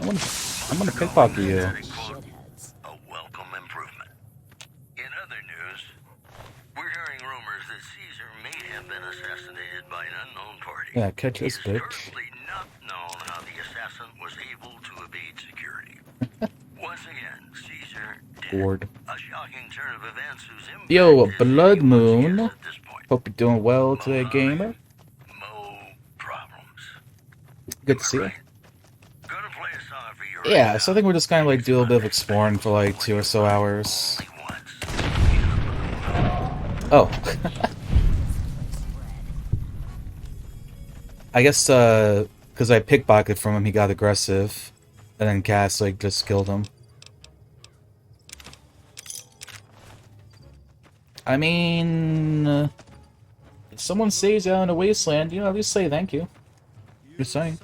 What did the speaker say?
I'm gonna pickpocket you. A welcome improvement. In other news, we're hearing rumors that Caesar may have been assassinated by an unknown party. Yeah, catch this It's bitch. currently not known how the assassin was able to evade security. Once again, Caesar did Bored. a shocking turn of events whose impact Yo, is Blood anyone's Moon. guess at this point. Hope you're doing well today, gamer. Mo problems. Good Am to I see you. right? Gonna play a song for you Yeah, right so I now. think we're just kind of like do a bit of exploring for like 2 or so hours. Only once. Oh. I guess, because I pickpocketed from him, he got aggressive. And then Cass, like, just killed him. I mean... if someone saves out in a wasteland, you know, at least say thank you. Just saying.